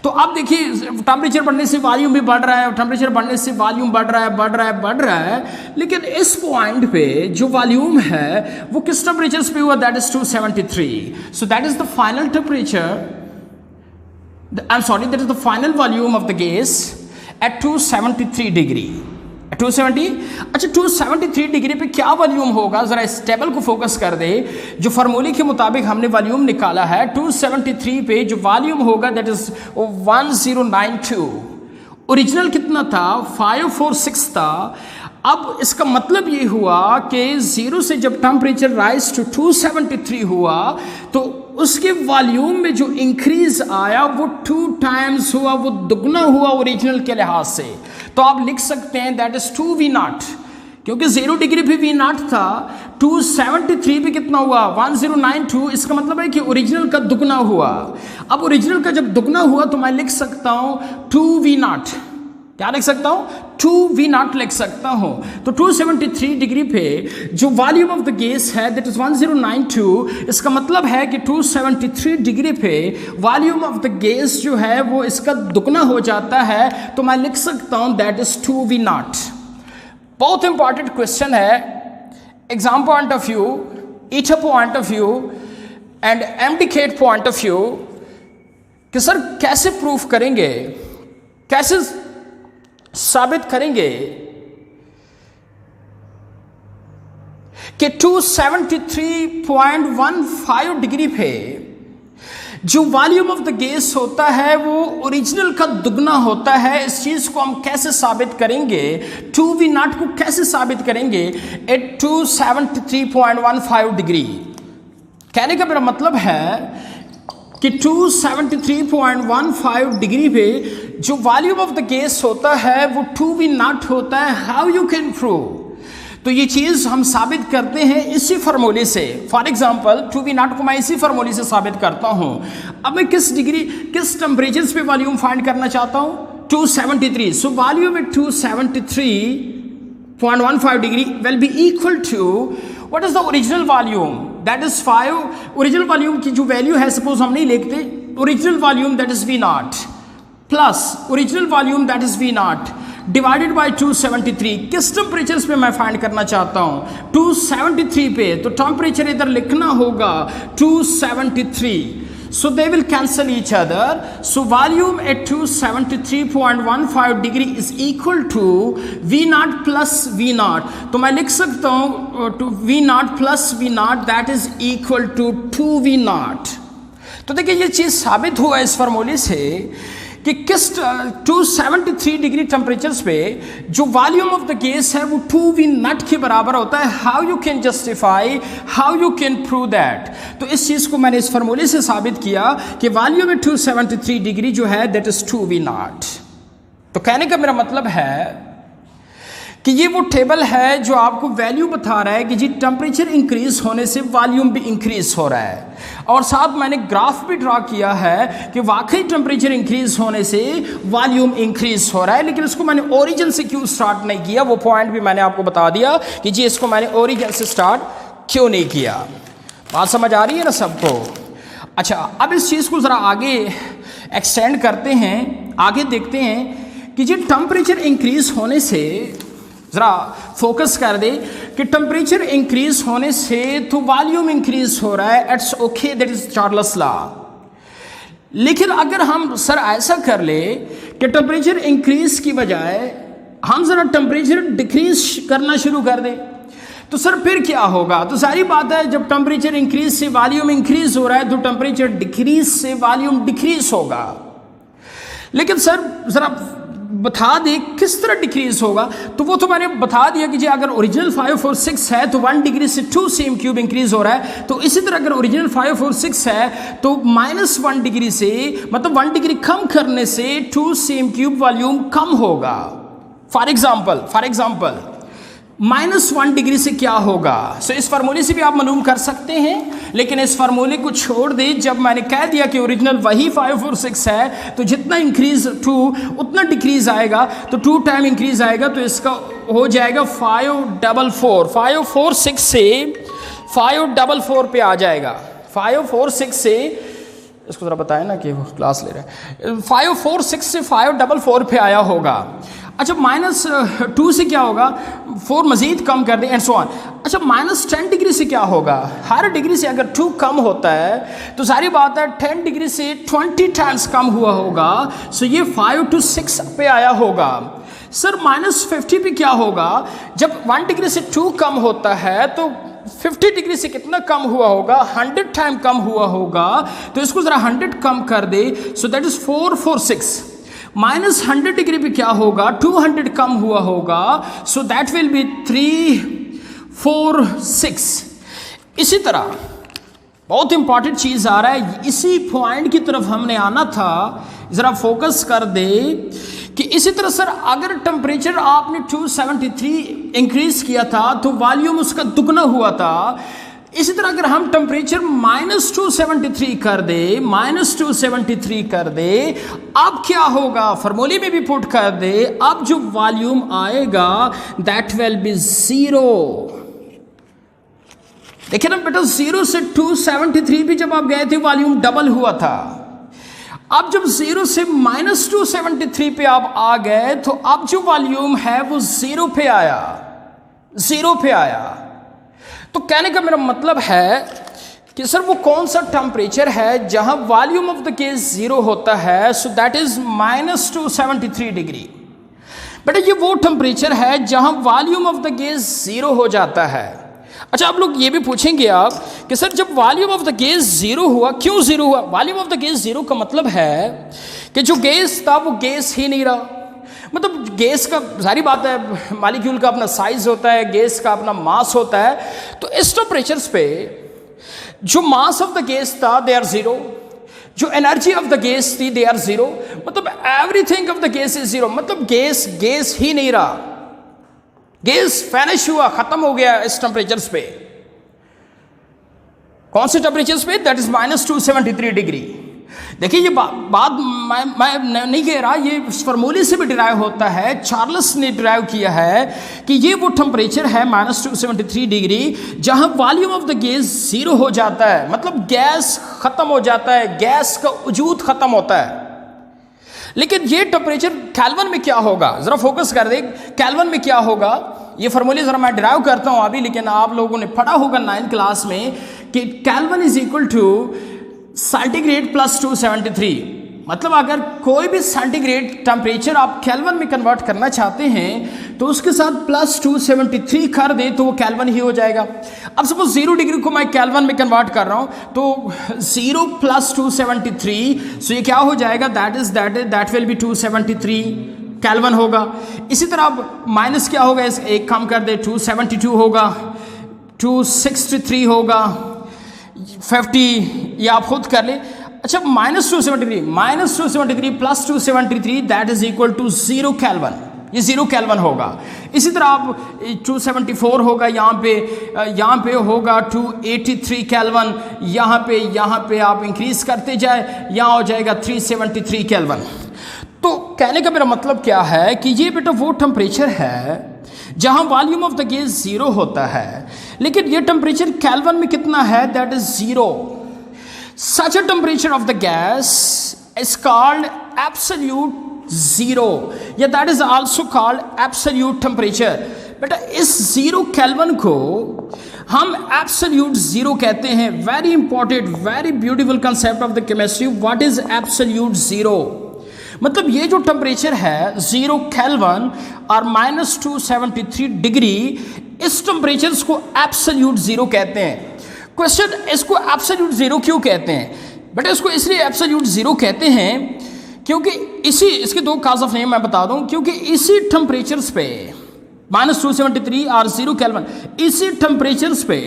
तो अब देखिए टेम्परेचर बढ़ने से वॉल्यूम भी बढ़ रहा है, टेम्परेचर बढ़ने से वॉल्यूम बढ़ रहा है, लेकिन इस पॉइंट पे जो वॉल्यूम है वो किस टेम्परेचर पे हुआ, that is 273. So that is the final temperature, that is the final volume of the gas at 273 degree. 270, अच्छा 273 डिग्री पे क्या वॉल्यूम होगा, जरा इस टेबल को फोकस कर दे. जो फार्मूले के मुताबिक हमने वॉल्यूम निकाला है 273 पे जो वॉल्यूम होगा दैट इज 1092. ओरिजिनल कितना था, 546 था. अब इसका मतलब ये हुआ कि 0 से जब टेम्परेचर राइज टू 273 हुआ तो उसके वॉल्यूम में जो इंक्रीज आया वो 2 टाइम्स हुआ, वो दुगना हुआ ओरिजिनल के लिहाज से. तो आप लिख सकते हैं दैट इज 2V0, क्योंकि 0 डिग्री पे V0 था, 273 पे कितना हुआ 1092. इसका मतलब है कि ओरिजिनल का दुगना हुआ. अब ओरिजिनल का जब दुगना हुआ तो मैं लिख सकता हूं 2V0. क्या लिख सकता हूं, 2V0 लिख सकता हूं. तो 273 डिग्री पे जो वॉल्यूम ऑफ द गैस है दैट इज 1092. इसका मतलब है कि 273 डिग्री पे वॉल्यूम ऑफ द गैस जो है वो इसका दुगना हो जाता है. तो मैं लिख सकता हूं दैट इज 2V0. बहुत इंपॉर्टेंट क्वेश्चन है exam point of view, eta point of view and MDCAT point of view कि सर कैसे प्रूफ करेंगे, कैसे साबित करेंगे कि 273.15 डिग्री पे जो वॉल्यूम ऑफ द गैस होता है वो ओरिजिनल का दुगना होता है. इस चीज को हम कैसे साबित करेंगे, 2V0 को कैसे साबित करेंगे एट 273.15 डिग्री. कहने का मेरा मतलब है कि 273.15 डिग्री पे जो वॉल्यूम ऑफ द गैस होता है वो 2V0 होता है. हाउ यू कैन प्रूव, तो ये चीज हम साबित करते हैं इसी फार्मूले से. फॉर एग्जांपल 2V0 को मैं इसी फार्मूले से साबित करता हूं. अब मैं किस डिग्री, किस टेम्परेचर पे वॉल्यूम फाइंड करना चाहता हूं, 273. So volume at 273.15 degree will be equal to what is the original volume, that is 5. Original volume की जो वैल्यू है सपोज हम नहीं लिखते, original volume that is V0 plus original volume that is V0 divided by 273. किस temperature पे मैं find करना चाहता हूं, 273 पे. तो टेम्परेचर इधर लिखना होगा 273. So they will cancel each other. So volume at 273.15 degree is equal to V0 plus V0. तो मैं लिख सकता हूँ to V0 plus V0 that is equal to 2V0. तो देखिए ये चीज़ साबित हुआ इस फार्मूले से कि किस 273 डिग्री टेम्परेचर्स पे जो वॉल्यूम ऑफ द गैस है वो 2V0 के बराबर होता है. How you can justify, how you can prove that. तो इस चीज़ को मैंने इस फार्मूले से साबित किया कि वॉल्यूम में 273 डिग्री जो है दैट इज 2V0. तो कहने का मेरा मतलब है कि ये वो टेबल है जो आपको वैल्यू बता रहा है कि जी टेम्परेचर इंक्रीज होने से वॉल्यूम भी इंक्रीज हो रहा है. और साथ मैंने ग्राफ भी ड्रा किया है कि वाकई टेम्परेचर इंक्रीज होने से वॉल्यूम इंक्रीज हो रहा है. लेकिन इसको मैंने ओरिजिन से क्यों स्टार्ट नहीं किया, वो पॉइंट भी मैंने आपको बता दिया कि जी इसको मैंने ओरिजिन से स्टार्ट क्यों नहीं किया. बात समझ आ रही है ना सबको. अच्छा अब इस चीज़ को ज़रा आगे एक्सटेंड करते हैं, आगे देखते हैं कि जी टेम्परेचर इंक्रीज होने से, ज़रा फोकस कर दे कि टेम्परेचर इंक्रीज होने से तो वॉल्यूम इंक्रीज हो रहा है. It's okay, that is Charles law. लेकिन अगर हम सर ऐसा कर ले कि टेम्परेचर इंक्रीज की बजाय हम ज़रा टेम्परेचर डिक्रीज करना शुरू कर दें तो सर फिर क्या होगा. तो सारी बात है जब टेम्परेचर इंक्रीज से वॉल्यूम इंक्रीज हो रहा है तो टेम्परेचर डिक्रीज से वॉल्यूम डिक्रीज होगा. लेकिन सर ज़रा बता दे किस तरह डिक्रीज होगा. तो वो तो मैंने बता दिया कि जी अगर ओरिजिनल 546 है तो 1 डिग्री से 2 cm³ इंक्रीज हो रहा है. तो इसी तरह अगर ओरिजिनल 546 है तो -1 डिग्री से, मतलब 1 डिग्री कम करने से 2 cm³ वॉल्यूम कम होगा. फॉर एग्जाम्पल -1 डिग्री से क्या होगा. सो इस फार्मूले से भी आप मालूम कर सकते हैं, लेकिन इस फार्मूले को छोड़ दे. जब मैंने कह दिया कि ओरिजिनल वही 546 है तो जितना इंक्रीज 2 उतना डिक्रीज आएगा. तो 2 टाइम इंक्रीज आएगा तो इसका हो जाएगा 544. 546 से 544 पे आ जाएगा. 546 से इसको ज़रा बताएं ना कि वो क्लास ले रहे हैं। 546 से 544 पे आया होगा। अच्छा -2 से क्या होगा, 4 मज़ीद कम कर दें एंड सो ऑन। अच्छा -10 डिग्री से क्या होगा, हर डिग्री से अगर 2 कम होता है तो सारी बात है 10 डिग्री से 20 टाइम्स कम हुआ होगा। सो ये 5 to 6 पे आया होगा। सर -50 पे क्या होगा, जब 1 डिग्री से 2 कम होता है तो 50 डिग्री से कितना कम हुआ होगा, 100 टाइम कम हुआ होगा। तो इसको ज़रा 100 कम कर दे, सो दैट इज़ 446। -100 डिग्री पे क्या होगा, 200 कम हुआ होगा, सो दैट विल बी 346। इसी तरह बहुत इंपॉर्टेंट चीज़ आ रहा है, इसी पॉइंट की तरफ हमने आना था, ज़रा फोकस कर दे कि इसी तरह सर अगर टेम्परेचर आपने 273 इंक्रीज किया था तो वॉल्यूम उसका दुगना हुआ था। इसी तरह अगर हम टेम्परेचर -273 कर दे, -273 कर दे, अब क्या होगा, फार्मूले में भी पुट कर दे, अब जो वॉल्यूम आएगा दैट विल बी 0। देखिए ना बेटा, 0 से 273 भी जब आप गए थे वॉल्यूम डबल हुआ था। अब जब 0 से -273 पे आप आ गए तो अब जो वॉल्यूम है वो 0 पे आया, 0 पे आया। तो कहने का मेरा मतलब है कि सर वो कौन सा टेम्परेचर है जहां वॉल्यूम ऑफ द गैस 0 होता है, सो दैट इज -273 डिग्री। बेटा ये वो टेम्परेचर है जहां वॉल्यूम ऑफ द गैस 0 हो जाता है। अच्छा आप लोग ये भी पूछेंगे आप कि सर जब वॉल्यूम ऑफ द गैस 0 हुआ, क्यों 0 हुआ? वॉल्यूम ऑफ द गैस 0 का मतलब है कि जो गैस था वो गैस ही नहीं रहा। मतलब गैस का सारी बात है, मॉलिक्यूल का अपना साइज होता है, गैस का अपना मास होता है। तो इस टेम्परेचर्स पे जो मास ऑफ द गैस था दे आर 0, जो एनर्जी ऑफ द गैस थी दे आर 0, मतलब everything of the gas is 0। मतलब गैस ही नहीं रहा, गैस फैनिश हुआ, खत्म हो गया इस टेम्परेचर्स पे। कौन से टेम्परेचर्स पे? That is -273 degree. देखिए ये बात मैं नहीं कह रहा, ये फार्मूले से भी डिराइव होता है, चार्ल्स ने डिराइव किया है कि ये वो टेम्परेचर है -273 डिग्री जहां वॉल्यूम ऑफ द गैस 0 हो जाता है, मतलब गैस खत्म हो जाता है, गैस का वजूद खत्म होता है। लेकिन ये टेम्परेचर केल्विन में क्या होगा, जरा फोकस कर दे, केल्विन में क्या होगा? ये फार्मूले जरा मैं डिराइव करता हूं अभी, लेकिन आप लोगों ने पढ़ा होगा 9th क्लास में कि kelvin is equal to centigrade plus 273। मतलब अगर कोई भी सेंटीग्रेड टेम्परेचर आप केल्विन में कन्वर्ट करना चाहते हैं तो उसके साथ +273 कर दे तो वो केल्विन ही हो जाएगा। अब सपोज 0 डिग्री को मैं केल्विन में कन्वर्ट कर रहा हूं तो 0 + 273, सो ये क्या हो जाएगा, दैट विल बी 273 केल्विन होगा। इसी तरह अब माइनस क्या होगा, इस एक कम कर दे, 272 होगा, 263 होगा, 50, ये आप खुद कर ले। अच्छा -273 + 273 that is equal to 0 kelvin, ये 0 केल्विन होगा। इसी तरह आप 274 होगा, यहाँ पे होगा 283 केल्विन, यहाँ पे आप इंक्रीज करते जाए, यहाँ हो जाएगा 373 केल्विन। तो कहने का मेरा मतलब क्या है कि ये बेटा वो टेम्परेचर है जहां वॉल्यूम ऑफ द गैस 0 होता है, लेकिन ये टेम्परेचर केल्विन में कितना है, that is 0। Such a temperature of the gas is called absolute zero, या that is also called absolute temperature। बेटा इस 0 केल्विन को हम absolute zero कहते हैं। Very important, very beautiful concept of the chemistry. What is absolute zero? मतलब ये जो टेम्परेचर है 0 केल्विन और -273 डिग्री, इस टेम्परेचर को एब्सोल्यूट जीरो कहते हैं। क्वेश्चन, इसको एब्सोल्यूट जीरो क्यों कहते हैं? बेटा इसको इसलिए एब्सोल्यूट जीरो कहते हैं क्योंकि इसके दो काज ऑफ नेम मैं बता दूं, क्योंकि इसी टेम्परेचर्स पे -273 और 0 केल्विन, इसी टेम्परेचर्स पे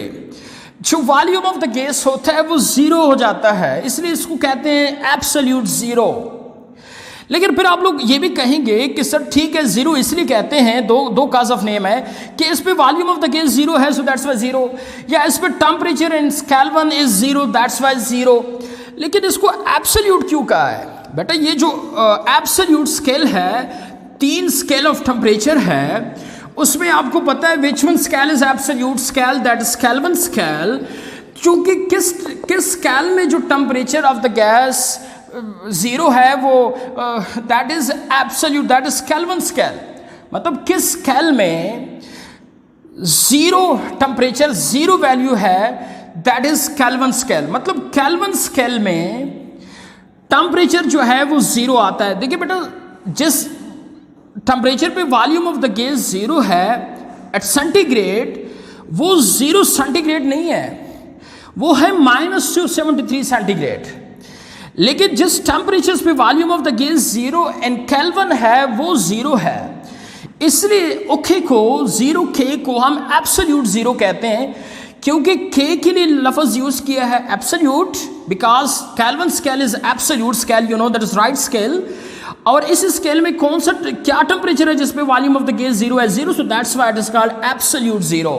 जो वॉल्यूम ऑफ द गैस होता है वो 0 हो जाता है, इसलिए इसको कहते हैं एब्सोल्यूट जीरो। लेकिन फिर आप लोग ये भी कहेंगे कि सर ठीक है, 0 इसलिए कहते हैं, दो काज ऑफ नेम है कि इस पे वॉल्यूम ऑफ द गैस 0 है, सो दैट्स वाई 0, या इस पे temperature in kelvin is 0, that's why 0। लेकिन इसको एब्सोल्यूट क्यों कहा है? बेटा ये जो एब्सोल्यूट स्केल है, 3 स्केल ऑफ टेम्परेचर है, उसमें आपको पता है which one scale is absolute scale, that is kelvin scale. चूंकि किस स्केल में जो temperature of the gas zero है वो that is absolute, that is kelvin scale. मतलब किस स्केल में जीरो टेम्परेचर जीरो वैल्यू है, दैट इज केल्विन स्केल। मतलब केल्विन स्केल में टेम्परेचर जो है वो जीरो आता है। देखिए बेटा, जिस टेम्परेचर पे volume of the gas zero है एट सेंटीग्रेड, वो जीरो सेंटीग्रेड नहीं है, वो है -273 सेंटीग्रेड। लेकिन जिस टेम्परेचर पे volume of the gas zero and kelvin है वो जीरो है, इसलिए ओके को जीरो के को हम एब्सोल्यूट जीरो कहते हैं, क्योंकि के के लिए लफ्ज यूज किया है absolute, because kelvin scale is absolute scale, you know that is right scale. और इस स्केल में कौन सा क्या टेम्परेचर है जिसपे volume of the gas zero है, zero, so that's why it is called absolute zero.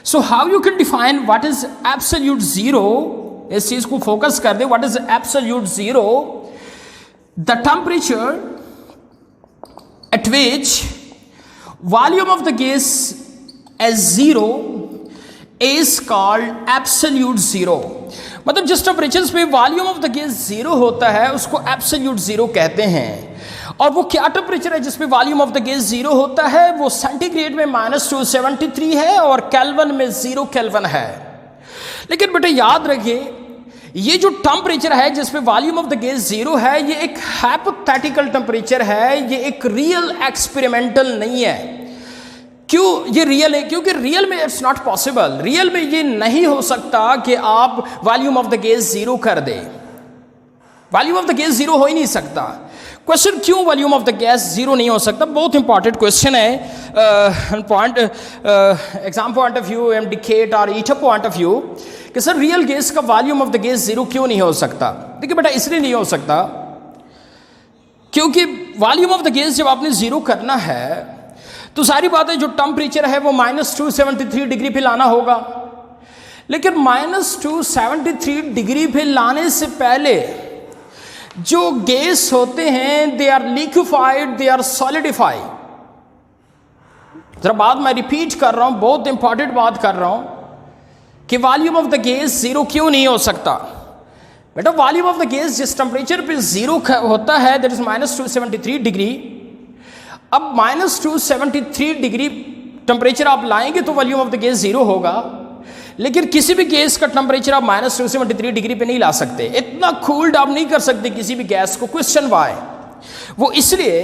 So how you can define what is absolute zero, इस चीज को फोकस कर दे, what is absolute zero, the temperature at which volume of the gas as zero is called absolute zero. मतलब जिस temperature पे volume of the gas zero होता है उसको एब्सोल्यूट जीरो कहते हैं। और वो क्या टेम्परेचर है जिसपे volume of the gas zero होता है, वो सेंटीग्रेड में -273 है और केल्विन में 0 केल्विन है। लेकिन बेटे याद रखिए, ये जो टेम्परेचर है जिसपे volume of the gas zero है, ये एक हाइपोथेटिकल टेम्परेचर है, ये एक रियल एक्सपेरिमेंटल नहीं है। क्यों ये रियल है? क्योंकि रियल में इट्स नॉट पॉसिबल, रियल में ये नहीं हो सकता कि आप volume of the gas zero कर दे, volume of the gas zero हो ही नहीं सकता। क्वेश्चन क्यों volume of the gas zero नहीं हो सकता, बहुत इंपॉर्टेंट क्वेश्चन है, point exam point of view, MDCAT और ईटा पॉइंट ऑफ व्यू, कि सर रियल गैस का volume of the gas zero क्यों नहीं हो सकता। देखिए बेटा, इसलिए नहीं हो सकता क्योंकि वॉल्यूम ऑफ द गैस जब आपने जीरो करना है तो सारी बात है, जो टेम्परेचर है वो -273 डिग्री पे लाना होगा। लेकिन -273 डिग्री पे लाने से पहले जो गैस होते हैं they are liquefied, they are solidified. जरा बात मैं रिपीट कर रहा हूं, बहुत इंपॉर्टेंट बात कर रहा हूं कि volume of the gas zero क्यों नहीं हो सकता। बेटा, वॉल्यूम ऑफ द गैस जिस टेम्परेचर पे जीरो होता है दैट इज -273 डिग्री। अब -273 डिग्री टेम्परेचर आप लाएंगे तो volume of the gas zero होगा, लेकिन किसी भी गैस का टेम्परेचर आप -273 डिग्री पे नहीं ला सकते, इतना कूल्ड आप नहीं कर सकते किसी भी गैस को। Question Y? वो इसलिए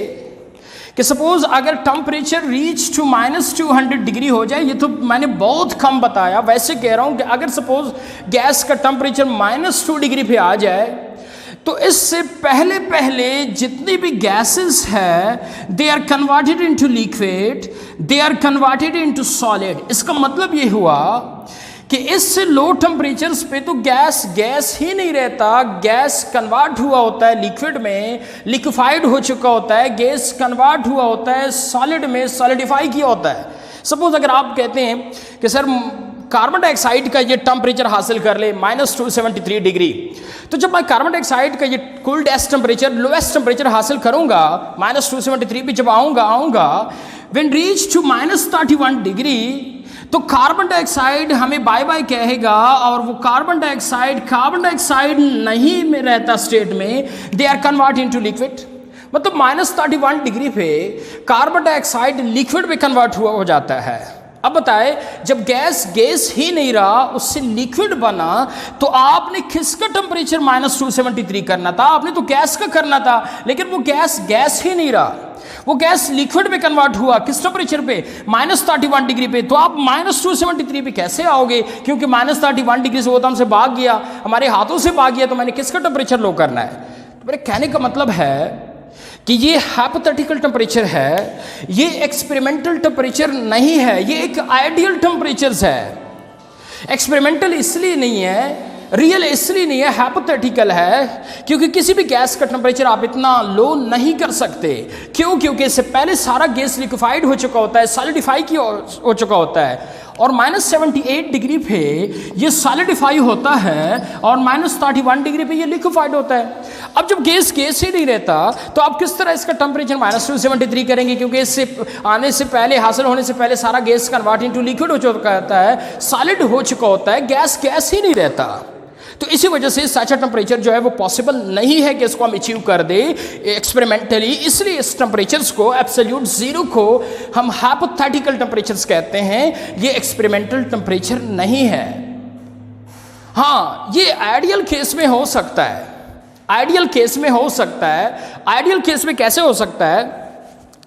कि सपोज अगर टेम्परेचर रीच टू -200 डिग्री हो जाए, ये तो मैंने बहुत कम बताया, वैसे कह रहा हूं कि अगर सपोज गैस का टेम्परेचर -2 डिग्री पे आ जाए तो इससे पहले पहले जितनी भी गैसेस है they are converted into liquid, they are converted into solid. इसका मतलब ये हुआ कि इससे लो टेम्परेचर्स पे तो गैस ही नहीं रहता, गैस कन्वर्ट हुआ होता है लिक्विड में, लिक्विफाइड हो चुका होता है, गैस कन्वर्ट हुआ होता है सॉलिड में, सॉलिडिफाई किया होता है। सपोज अगर आप कहते हैं कि सर कार्बन डाइऑक्साइड का ये टेम्परेचर हासिल कर ले -273 डिग्री, तो जब मैं कार्बन डाइऑक्साइड का ये कूल्डेस्ट टेम्परेचर, लोएस्ट टेम्परेचर हासिल करूंगा -273 पे जब आऊंगा व्हेन रीच टू -31 डिग्री, तो कार्बन डाइऑक्साइड हमें बाय बाय कहेगा और वो कार्बन डाइऑक्साइड नहीं में रहता स्टेट में, they are convert into liquid. मतलब -31 डिग्री पे कार्बन डाइऑक्साइड लिक्विड में कन्वर्ट हो जाता है। अब बताए, जब गैस ही नहीं रहा, उससे लिक्विड बना, तो आपने किसका टेम्परेचर -273 करना था? आपने तो गैस का करना था, लेकिन वो गैस ही नहीं रहा, वो गैस लिक्विड में कन्वर्ट हुआ। किस टेम्परेचर पे? -31 डिग्री पे। तो आप -273 पे कैसे आओगे? क्योंकि -31 डिग्री से वो तो हमसे भाग गया, हमारे हाथों से भाग गया, तो मैंने किसका टेम्परेचर लो करना है? तो मेरे कहने का मतलब है कि ये हाइपोथेटिकल टेम्परेचर है, ये एक्सपेरिमेंटल टेम्परेचर नहीं है, ये एक आइडियल टेम्परेचर है। एक्सपेरिमेंटल इसलिए नहीं है, रियल इसलिए नहीं है, हाइपोथेटिकल है, क्योंकि किसी भी गैस का टेम्परेचर आप इतना लो नहीं कर सकते। क्यों? क्योंकि इससे पहले सारा गैस लिक्विफाइड हो चुका होता है, सॉलिडिफाई हो चुका होता है, और -78 डिग्री पे ये सॉलिडिफाई होता है और -31 डिग्री पे ये लिक्विफाइड होता है। अब जब गैस गैस ही नहीं रहता तो आप किस तरह इसका टेम्परेचर -273 करेंगे, क्योंकि इससे आने से पहले, हासिल होने से पहले सारा गैस कन्वर्ट इनटू लिक्विड हो चुका होता है, सॉलिड हो चुका होता है, गैस गैस ही नहीं रहता। तो इसी वजह से सच टेम्परेचर जो है वो पॉसिबल नहीं है कि इसको हम अचीव कर दे एक्सपेरिमेंटली। इसलिए इस टेम्परेचर्स को, एब्सोल्यूट जीरो को हम हाइपोथेटिकल टेम्परेचर्स कहते हैं, ये एक्सपेरिमेंटल टेम्परेचर नहीं है। हाँ, ये आइडियल केस में हो सकता है, आइडियल केस में हो सकता है। आइडियल केस में कैसे हो सकता है,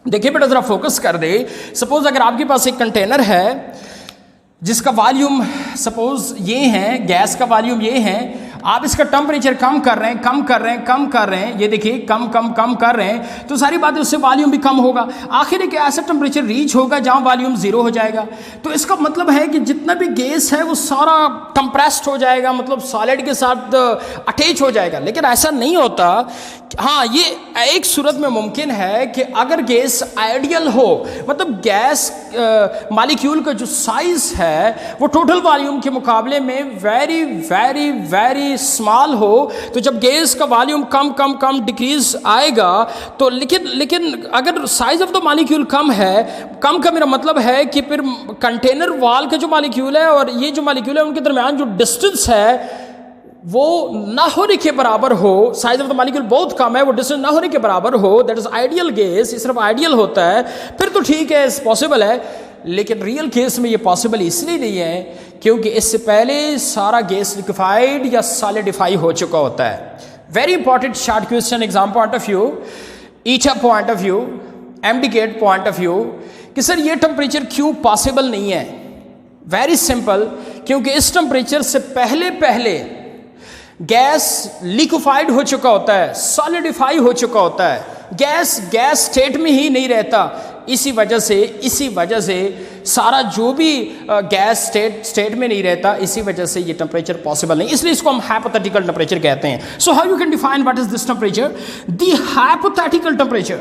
देखिए बेटा ज़रा फोकस कर दे। सपोज अगर आपके पास एक कंटेनर है जिसका वॉल्यूम सपोज ये है, गैस का वॉल्यूम ये है, आप इसका टेम्परेचर कम कर रहे हैं, कम कर रहे हैं, कम कर रहे हैं, ये देखिए कम कम कम कर रहे हैं, तो सारी बातें उससे वॉल्यूम भी कम होगा। आखिर एक ऐसा टेम्परेचर रीच होगा जहां वॉल्यूम जीरो हो जाएगा। तो इसका मतलब है कि जितना भी गैस है वो सारा कंप्रेस्ड हो जाएगा, मतलब सॉलिड के साथ अटैच हो जाएगा। लेकिन ऐसा नहीं होता। हाँ, ये एक सूरत में मुमकिन है कि अगर गैस आइडियल हो, मतलब गैस मॉलिक्यूल का जो साइज है वो टोटल वॉल्यूम के मुकाबले में वेरी वेरी वेरी स्मॉल हो, तो जब गैस का वॉल्यूम कम कम कम डिक्रीज आएगा तो लेकिन अगर साइज ऑफ द मॉलिक्यूल कम है, कम का मेरा मतलब है कि फिर कंटेनर वॉल का जो मॉलिक्यूल है और ये जो मॉलिक्यूल है उनके दरमियान जो डिस्टेंस है वो ना होने के बराबर हो, साइज ऑफ द मॉलिक्यूल बहुत कम है, वो डिस्टेंस ना होने के बराबर हो, दैट इज आइडियल गैस। ये सिर्फ आइडियल होता है, फिर तो ठीक है, पॉसिबल है। लेकिन रियल केस में ये पॉसिबल इसलिए नहीं है क्योंकि इससे पहले सारा गैस लिक्विफाइड या सॉलिडिफाई हो चुका होता है। Very important short question, exam point of view, eta point of view, MDCAT point of view, कि सर ये टेम्परेचर क्यों पॉसिबल नहीं है। वेरी सिंपल, क्योंकि इस टेम्परेचर से पहले गैस लिक्विफाइड हो चुका होता है, सॉलिडिफाई हो चुका होता है, गैस स्टेट में ही नहीं रहता। इसी वजह से सारा जो भी गैस स्टेट में नहीं रहता, इसी वजह से ये टेम्परेचर पॉसिबल नहीं, इसलिए इसको हम हाइपोथेटिकल टेम्परेचर कहते हैं। So how you can define what is this temperature, the hypothetical temperature.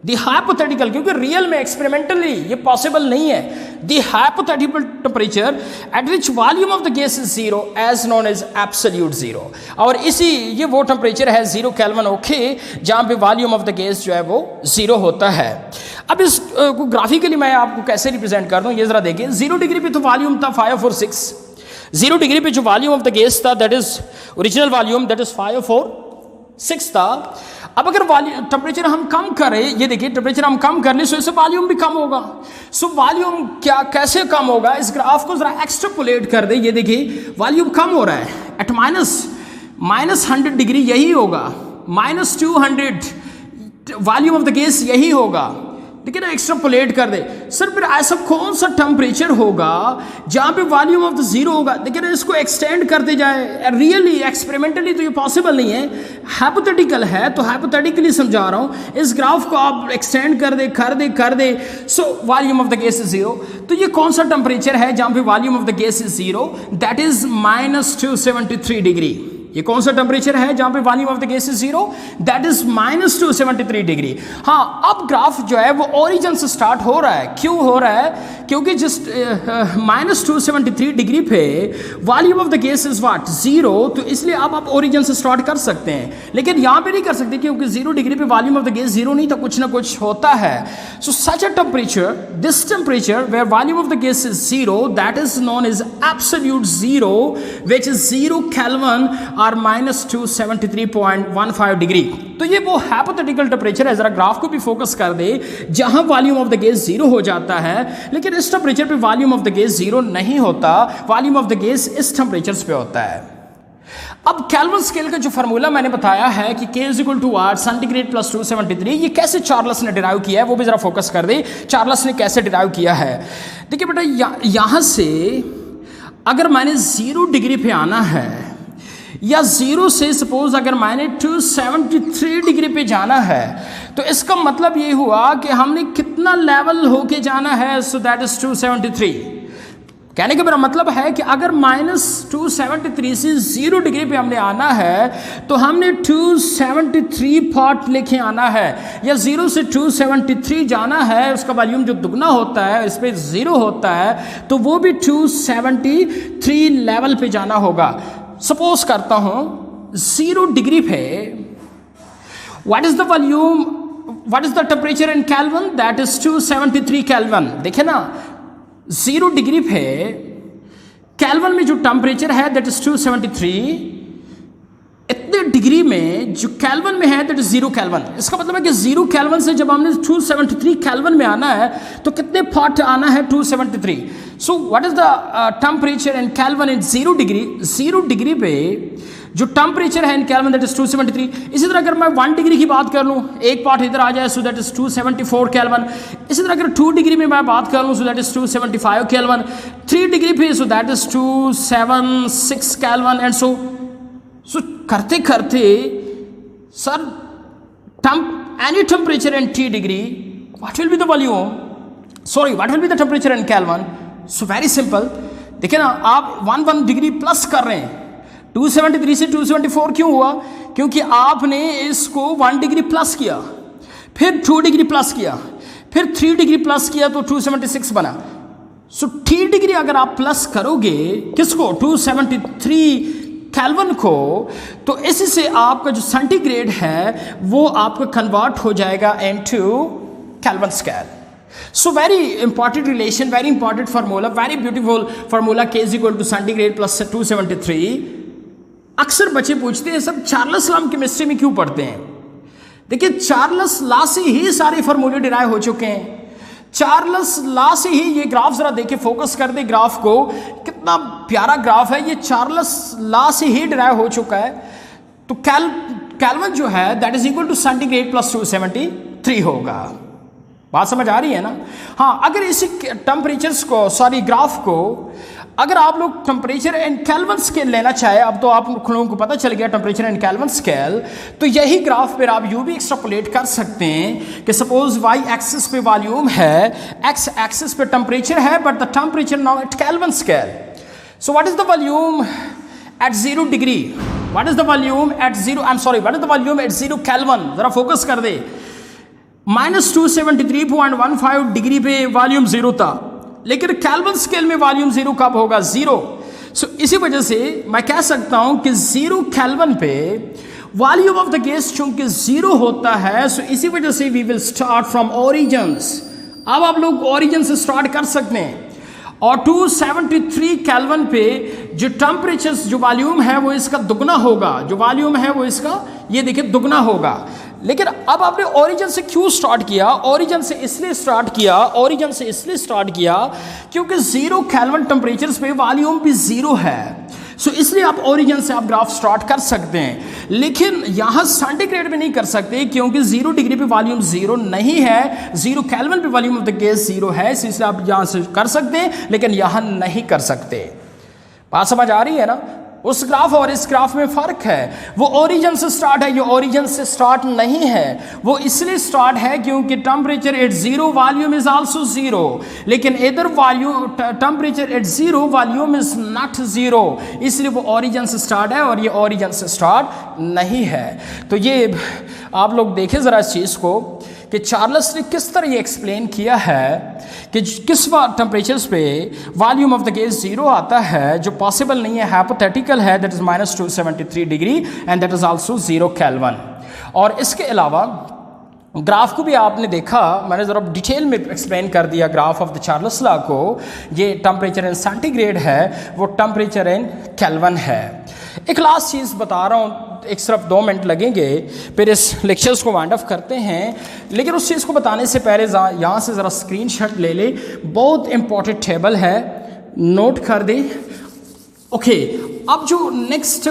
The hypothetical, क्योंकि रियल में एक्सपेरिमेंटली ये पॉसिबल नहीं है। The hypothetical temperature at which volume of the gas is zero as known as absolute zero, और ये वो temperature है 0 kelvin okay, जहां पे वॉल्यूम ऑफ द गैस जो है वो जीरो होता है। अब इस को ग्राफिकली मैं आपको कैसे रिप्रेजेंट कर दूं, ये जरा देखिए। 0 डिग्री पे तो वॉल्यूम था 546, 0 डिग्री पे जो वॉल्यूम ऑफ द गैस था that is original volume, that is 546 था। अब अगर टेम्परेचर हम कम करें, ये देखिए टेम्परेचर हम कम कर लें, सो इससे वॉल्यूम भी कम होगा। सो वॉल्यूम कैसे कम होगा, इस ग्राफ को जरा एक्सट्रापोलेट कर दे। ये देखिए वॉल्यूम कम हो रहा है एट -100 डिग्री, यही होगा -200 वॉल्यूम ऑफ द गैस यही होगा। ठीक है ना, एक्सट्रापोलेट कर दे। सर फिर ऐसा कौन सा टेम्परेचर होगा जहां पे वॉल्यूम ऑफ द जीरो होगा। देखिए ना, इसको एक्सटेंड करते जाए। रियली एक्सपेरिमेंटली तो ये पॉसिबल नहीं है, हाइपोथेटिकल है, तो हाइपोथेटिकली समझा रहा हूं। इस ग्राफ को आप एक्सटेंड कर दे so volume of the gas is zero. तो ये कौन सा टेम्परेचर है जहां पे volume of the gas is zero, that is -273 degree. ये कौन सा टेम्परेचर है जहां पे volume of the gas is zero, that is -273 degree. हाँ, अब ग्राफ जो है वो ओरिजिन से स्टार्ट हो रहा है। क्यों हो रहा है, क्योंकि जिस -273 डिग्री पे volume of the gas is what, zero, तो इसलिए अब आप ओरिजिन से स्टार्ट कर सकते हैं। लेकिन यहां पे नहीं कर सकते क्योंकि 0 डिग्री पे volume of the gas zero नहीं था, कुछ ना कुछ होता है। So such a temperature, this temperature where volume of the gas is zero, that is known as absolute zero, which is 0 kelvin और -273.15 डिग्री। तो ये वो हाइपोथेटिकल टेम्परेचर है, जरा ग्राफ को भी फोकस कर दे, जहां volume of the gas zero हो जाता है। लेकिन इस टेम्परेचर पे volume of the gas zero नहीं होता, वॉल्यूम ऑफ द गैस इस टेम्परेचर पे होता है। अब केल्विन स्केल का जो फार्मूला मैंने बताया है कि K = वाट सेंटीग्रेड + 273, ये कैसे चार्ल्स ने डिराइव किया है वो भी जरा फोकस कर दे। चार्ल्स ने कैसे डिराइव किया है, देखिए बेटा, यहां से अगर मैंने 0 डिग्री पे आना है, या 0 से सपोज अगर मैंने 273 डिग्री पे जाना है, तो इसका मतलब ये हुआ कि हमने कितना लेवल होके जाना है, सो दैट इज 273। कहने का मेरा मतलब है कि अगर -273 से 0 डिग्री पे हमने आना है तो हमने 273 पार्ट लेके आना है, या 0 से 273 जाना है, उसका वॉल्यूम जो दुगना होता है इस पे 0 होता है तो वो भी 273 लेवल पे जाना होगा। सपोज करता हूँ 0 डिग्री पे what is the volume, what is the temperature in kelvin, that is 273 kelvin. देखे ना 0 डिग्री पे केल्विन में जो टेम्परेचर है दैट इज 273, इतने डिग्री में जो केल्विन में है दैट इज 0 केल्विन। इसका मतलब है कि 0 केल्विन से जब हमने 273 केल्विन में आना है तो कितने पार्ट आना है 273। So what is the temperature in kelvin in 0 degree, 0 degree पे जो टेम्परेचर है इन केल्विन दैट इज 273। इसी तरह अगर मैं 1 डिग्री की बात कर लूँ, एक पार्ट इधर आ जाए सो दैट इज 274 केल्विन। इसी तरह अगर 2 डिग्री में मैं बात कर लूँ so that is 275 kelvin. 3 degree पे so that is 276 kelvin and so करते करते sir any temperature in T degree what will be the volume, sorry what will be the temperature in kelvin. So very simple, देखिए ना आप 1 degree plus कर रहे हैं। 273 से 274 क्यों हुआ, क्योंकि आपने इसको 1 डिग्री प्लस किया, फिर 2 डिग्री प्लस किया, फिर 3 डिग्री प्लस किया तो 276 बना। सो 3 डिग्री अगर आप प्लस करोगे किसको, 273 केल्विन को, तो इसी से आपका जो सेंटीग्रेड है वो आपका कन्वर्ट हो जाएगा into kelvin scale. So very important relation, very important formula, very beautiful formula, K is equal to centigrade plus 273। अक्सर बच्चे पूछते हैं सब चार्ल्स लॉ केमिस्ट्री में क्यों पढ़ते हैं। देखिए चार्ल्स लॉ से ही सारे फार्मूले डिराइव हो चुके हैं। चार्ल्स लॉ से ही ये ग्राफ जरा देखिए, फोकस कर दे ग्राफ को, कितना प्यारा ग्राफ है, ये चार्ल्स लॉ से ही डिराइव हो चुका है। तो केल्विन जो है that is equal to centigrade plus 273 होगा। बात समझ आ रही है ना। हाँ, अगर इसी टेम्परेचर्स को, सॉरी ग्राफ को, अगर आप लोग टेम्परेचर इन केल्विन स्केल लेना चाहे, अब तो आप लोगों को पता चल गया टेम्परेचर इन केल्विन स्केल, तो यही ग्राफ पर आप यूं भी एक्सट्रापोलेट कर सकते हैं कि सपोज वाई एक्सिस पे वॉल्यूम है, एक्स एक्सिस पे टेम्परेचर है, but the temperature now at kelvin scale. So what is the volume eight 0 degree, what is the volume eight 0, I am sorry, what is the volume eight 0 kelvin, जरा focus कर दे। -273.15 degree पे volume 0 था, लेकिन kelvin scale में volume 0 कब होगा, 0। सो इसी वजह से मैं कह सकता हूं कि 0 केल्विन पे वॉल्यूम ऑफ द गैस चूंकि 0 होता है, सो इसी वजह से we will start from origins. अब आप लोग ओरिजिन से स्टार्ट कर सकते हैं, और 273 केल्विन पे जो टेम्परेचर, जो वॉल्यूम है वो इसका दुगना होगा, जो वॉल्यूम है वो इसका ये देखिए दुगना होगा। लेकिन अब आपने ओरिजिन से क्यों स्टार्ट किया, ओरिजिन से इसलिए स्टार्ट किया, ओरिजिन से इसलिए स्टार्ट किया क्योंकि 0 केल्विन टेम्परेचर्स पे वॉल्यूम भी 0 है। सो इसलिए आप ओरिजिन से आप ग्राफ स्टार्ट कर सकते हैं, लेकिन यहाँ सेंटीग्रेड में नहीं कर सकते क्योंकि 0 डिग्री पे वॉल्यूम 0 नहीं है, 0 केल्विन पे वॉल्यूम ऑफ द गैस 0 है, इसलिए आप यहाँ से कर सकते हैं लेकिन यहाँ नहीं कर सकते। बात समझ आ रही है ना। उस ग्राफ और इस ग्राफ में फ़र्क है, वो ओरिजिन से स्टार्ट है, ये ओरिजिन से स्टार्ट नहीं है। वो इसलिए स्टार्ट है क्योंकि temperature at 0 volume is also 0, लेकिन इधर volume temperature at 0 volume is not 0, इसलिए वो ओरिजिन से स्टार्ट है और ये ओरिजिन से स्टार्ट नहीं है। तो ये आप लोग देखें ज़रा इस चीज़ को कि चार्ल्स ने किस तरह ये एक्सप्लेन किया है कि किस टेम्परेचर्स पे वॉल्यूम ऑफ द गैस 0 आता है, जो पॉसिबल नहीं है, हाइपोथेटिकल है, that is -273 degree and that is also 0 kelvin. और इसके अलावा ग्राफ को भी आपने देखा, मैंने ज़रा डिटेल में एक्सप्लेन कर दिया graph of the Charles law को। ये टेम्परेचर इन सेंटीग्रेड है, वो टेम्परेचर इन केल्विन है। एक लास्ट चीज़ बता रहा हूँ, एक सिर्फ 2 मिनट लगेंगे, फिर इस लेक्चर्स को वाइंड अप करते हैं। लेकिन उस चीज़ को बताने से पहले यहाँ से ज़रा स्क्रीनशॉट ले ले, बहुत इंपॉर्टेंट टेबल है, नोट कर दे। ओके, अब जो नेक्स्ट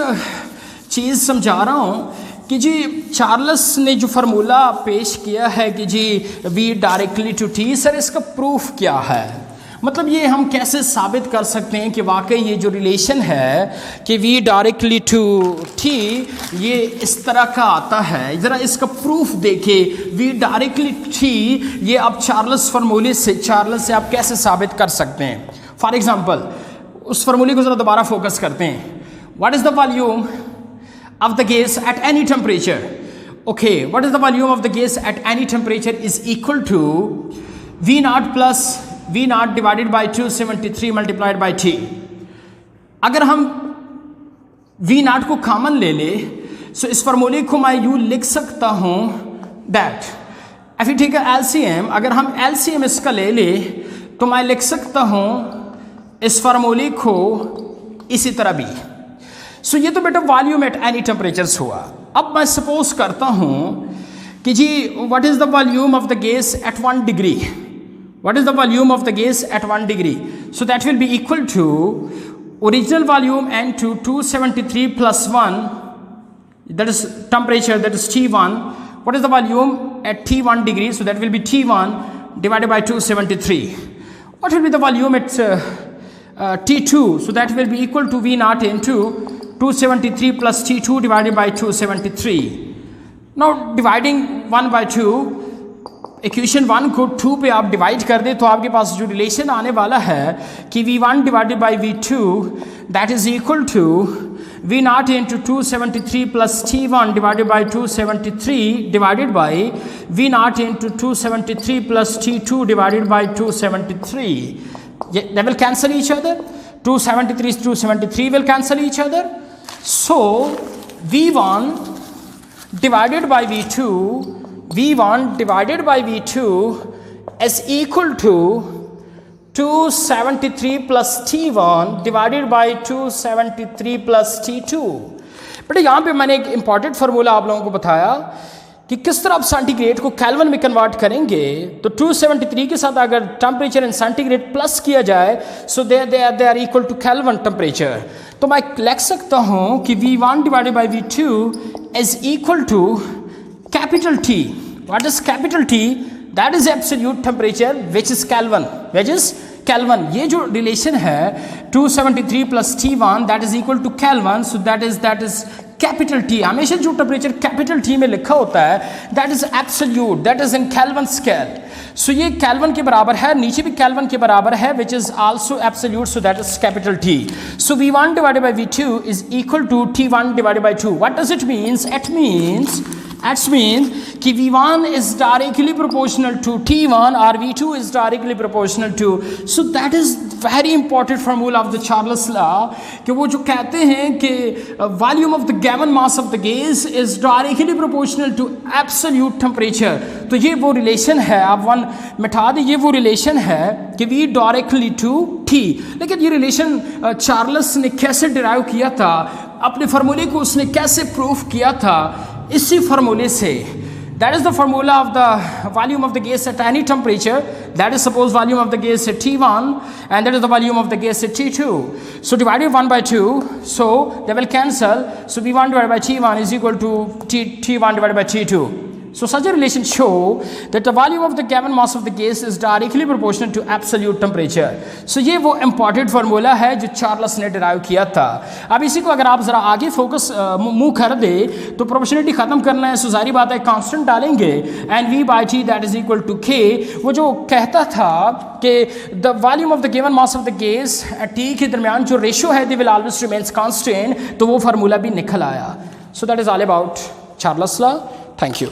चीज़ समझा रहा हूँ कि जी चार्ल्स ने जो फार्मूला पेश किया है कि जी V directly to T, sir इसका प्रूफ क्या है, मतलब ये हम कैसे साबित कर सकते हैं कि वाकई ये जो रिलेशन है कि V डायरेक्टली टू T ये इस तरह का आता है। ज़रा इसका प्रूफ देखिए, V डायरेक्टली T ये आप चार्ल्स फार्मूले से, चार्ल्स से आप कैसे साबित कर सकते हैं। फॉर एग्जाम्पल उस फार्मूले को ज़रा दोबारा फोकस करते हैं. What is the volume of the gas at any temperature? Okay, what is the volume of the gas at any temperature is equal to V naught plus V naught divided by 273 multiplied by T. अगर हम V naught को common ले ले, so इस फार्मूले को मैं यूँ लिख सकता हूँ that if you take a LCM, अगर हम LCM इसका ले ले तो मैं लिख सकता हूँ इस फार्मूले को इसी तरह भी. सो ये तो बेटा वॉल्यूम एट एनी टेम्परेचर्स हुआ. अब मैं सपोज करता हूँ कि जी what is the volume of the gas at 1 degree. What is the volume of the gas at 1 degree? So that will be equal to original volume N2 273 plus 1, that is temperature, that is T1. What is the volume at T1 degree? So that will be T1 divided by 273. What will be the volume at T2? So that will be equal to V naught into 273 plus T2 divided by 273. Now dividing 1 by 2, equation 1 को 2 पे आप divide कर दे तो आपके पास जो relation आने वाला है कि V1 divided by V2 that is equal to V naught into 273 plus T1 divided by 273 divided by V naught into 273 plus T2 divided by 273. They will cancel each other. 273 is 273 will cancel each other. So V1 divided by V2, V1 divided by V2 is equal to 273 plus T1 divided by 273 plus T2. बेटा यहाँ पे मैंने एक important formula आप लोगों को बताया कि किस तरह आप सेंटीग्रेड को केल्विन में कन्वर्ट करेंगे. तो 273 के साथ अगर टेम्परेचर इन सेंटीग्रेड प्लस किया जाए so they are equal to kelvin temperature. तो मैं लिख सकता हूँ कि V1 divided by V2 is equal to capital T. What is capital T? That is absolute temperature which is kelvin, which is kelvin. ये जो रिलेशन है 273 plus T1 that is equal to kelvin. So that is capital T. हमेशा जो temperature capital T में लिखा होता है that is absolute, that is in kelvin scale. So ये केल्विन के बराबर है, नीचे भी केल्विन के बराबर है which is also absolute. So that is capital T. So V1 divided by V2 is equal to T1 divided by 2. What does it means? It means कि V1 is directly proportional to T1 or V2 is directly proportional to. So that is very important formula of the Charles law कि वो जो कहते हैं कि volume of the given mass of the gas is directly proportional to absolute temperature. तो ये वो relation है, आप 1 मिटा दें, ये वो रिलेशन है कि V directly to T. लेकिन ये रिलेशन चार्ल्स ने कैसे डिराइव किया था, अपने फार्मूले को उसने कैसे प्रूफ किया था? इसी फार्मूले से. That is the formula of the volume of the gas at any temperature. That is suppose volume of the gas eight T1 and that is the volume of the gas eight T2. So divided 1 by 2, so they will cancel. So V1 divided by T1 is equal to T1 divided by T2. So such a relation show that the volume of the given mass of the gas is directly proportional to absolute temperature. So ये वो important formula है जो Charles ने derive किया था. अब इसी को अगर आप ज़रा आगे फोकस मूव कर दे तो प्रोपोर्शनलिटी ख़त्म करना है. सो सारी बात है, कांस्टेंट डालेंगे and V by T that is equal to K. वो जो कहता था कि the volume of the given mass of the gas T के दरमियान जो रेशो है they will always remains constant. तो वो फार्मूला भी निकल आया. So that is all about Charles law. Thank you.